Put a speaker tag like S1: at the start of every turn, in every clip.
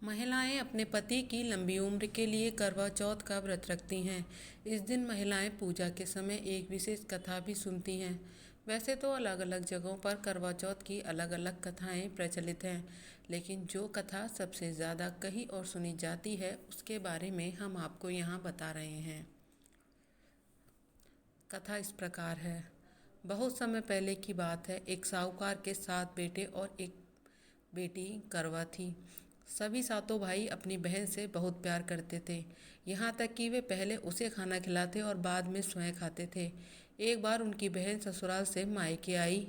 S1: महिलाएं अपने पति की लंबी उम्र के लिए करवा चौथ का व्रत रखती हैं। इस दिन महिलाएं पूजा के समय एक विशेष कथा भी सुनती हैं। वैसे तो अलग अलग जगहों पर करवा चौथ की अलग अलग कथाएं प्रचलित हैं, लेकिन जो कथा सबसे ज़्यादा कही और सुनी जाती है उसके बारे में हम आपको यहाँ बता रहे हैं। कथा इस प्रकार है। बहुत समय पहले की बात है। एक साहूकार के 7 बेटे और एक बेटी करवा थी। सभी सातों भाई अपनी बहन से बहुत प्यार करते थे, यहाँ तक कि वे पहले उसे खाना खिलाते और बाद में स्वयं खाते थे। एक बार उनकी बहन ससुराल से मायके आई।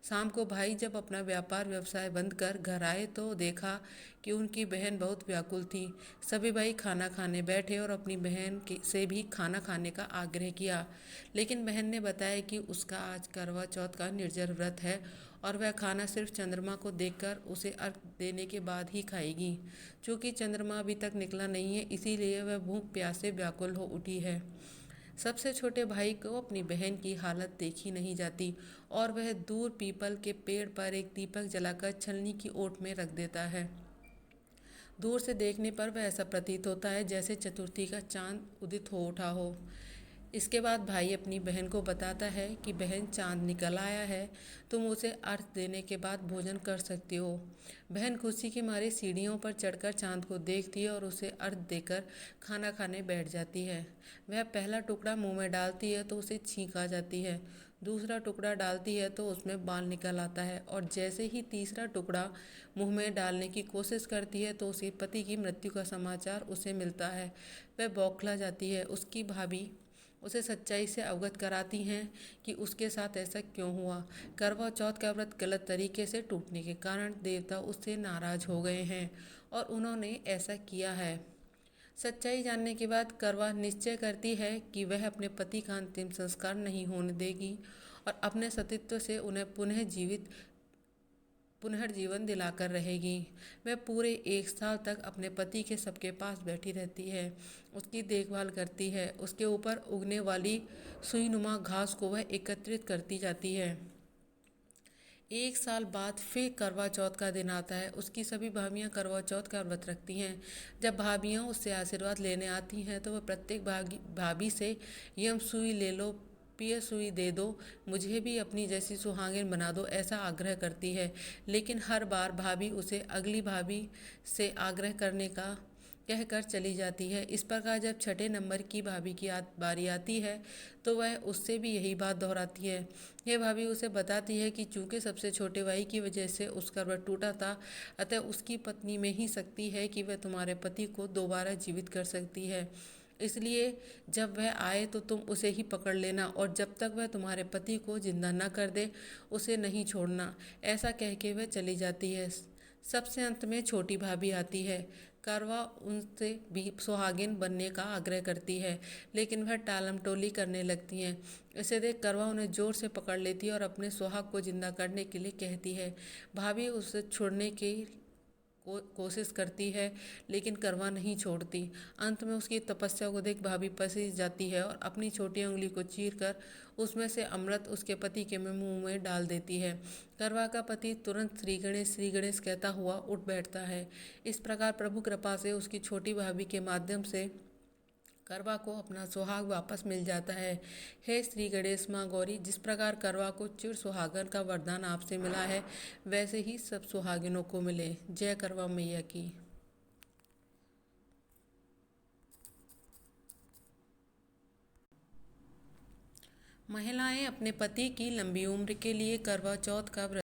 S1: शाम को भाई जब अपना व्यापार व्यवसाय बंद कर घर आए तो देखा कि उनकी बहन बहुत व्याकुल थी। सभी भाई खाना खाने बैठे और अपनी बहन से भी खाना खाने का आग्रह किया, लेकिन बहन ने बताया कि उसका आज करवा चौथ का निर्जर व्रत है और वह खाना सिर्फ चंद्रमा को देखकर उसे अर्घ देने के बाद ही खाएगी। चूँकि चंद्रमा अभी तक निकला नहीं है, इसीलिए वह भूख प्यास से व्याकुल हो उठी है। सबसे छोटे भाई को अपनी बहन की हालत देखी नहीं जाती और वह दूर पीपल के पेड़ पर एक दीपक जलाकर छलनी की ओट में रख देता है। दूर से देखने पर वह ऐसा प्रतीत होता है जैसे चतुर्थी का चांद उदित हो उठा हो। इसके बाद भाई अपनी बहन को बताता है कि बहन, चांद निकल आया है, तुम उसे अर्घ देने के बाद भोजन कर सकती हो। बहन खुशी के मारे सीढ़ियों पर चढ़कर चांद को देखती है और उसे अर्घ देकर खाना खाने बैठ जाती है। वह पहला टुकड़ा मुंह में डालती है तो उसे छींक आ जाती है। दूसरा टुकड़ा डालती है तो उसमें बाल निकल आता है और जैसे ही तीसरा टुकड़ा मुंह में डालने की कोशिश करती है तो उसे पति की मृत्यु का समाचार उसे मिलता है। वह बौखला जाती है। उसकी भाभी उसे सच्चाई से अवगत कराती हैं कि उसके साथ ऐसा क्यों हुआ। करवा चौथ का व्रत गलत तरीके से टूटने के कारण देवता उससे नाराज हो गए हैं और उन्होंने ऐसा किया है। सच्चाई जानने के बाद करवा निश्चय करती है कि वह अपने पति का अंतिम संस्कार नहीं होने देगी और अपने सतीत्व से उन्हें पुनर्जीवन दिलाकर रहेगी। वह पूरे 1 साल तक अपने पति के सबके पास बैठी रहती है, उसकी देखभाल करती है, उसके ऊपर उगने वाली सुईनुमा घास को वह एकत्रित करती जाती है। 1 साल बाद फिर करवा चौथ का दिन आता है। उसकी सभी भाभियाँ करवा चौथ का व्रत रखती हैं। जब भाभियाँ उससे आशीर्वाद लेने आती हैं तो वह प्रत्येक भाभी से यम सुई ले लो, पिय सुई दे दो, मुझे भी अपनी जैसी सुहागिन बना दो, ऐसा आग्रह करती है। लेकिन हर बार भाभी उसे अगली भाभी से आग्रह करने का कहकर चली जाती है। इस प्रकार जब छठे नंबर की भाभी की बारी आती है तो वह उससे भी यही बात दोहराती है। यह भाभी उसे बताती है कि चूंकि सबसे छोटे भाई की वजह से उसका व्रत टूटा था, अतः उसकी पत्नी में ही शक्ति है कि वह तुम्हारे पति को दोबारा जीवित कर सकती है। इसलिए जब वह आए तो तुम उसे ही पकड़ लेना और जब तक वह तुम्हारे पति को जिंदा न कर दे उसे नहीं छोड़ना। ऐसा कह के वह चली जाती है। सबसे अंत में छोटी भाभी आती है। करवा उनसे भी सुहागिन बनने का आग्रह करती है, लेकिन वह टालम टोली करने लगती हैं। इसे देख करवा उन्हें जोर से पकड़ लेती है और अपने सुहाग को जिंदा करने के लिए कहती है। भाभी उसे छोड़ने की कोशिश करती है, लेकिन करवा नहीं छोड़ती। अंत में उसकी तपस्या को देख भाभी पसीज जाती है और अपनी छोटी उंगली को चीर कर उसमें से अमृत उसके पति के मुंह में डाल देती है। करवा का पति तुरंत श्री गणेश कहता हुआ उठ बैठता है। इस प्रकार प्रभु कृपा से उसकी छोटी भाभी के माध्यम से करवा को अपना सुहाग वापस मिल जाता है। हे श्री गणेश माँ गौरी, जिस प्रकार करवा को चिर सुहागन का वरदान आपसे मिला है, वैसे ही सब सुहागिनों को मिले। जय करवा मैया की। महिलाएं अपने पति की लंबी उम्र के लिए करवा चौथ का व्रत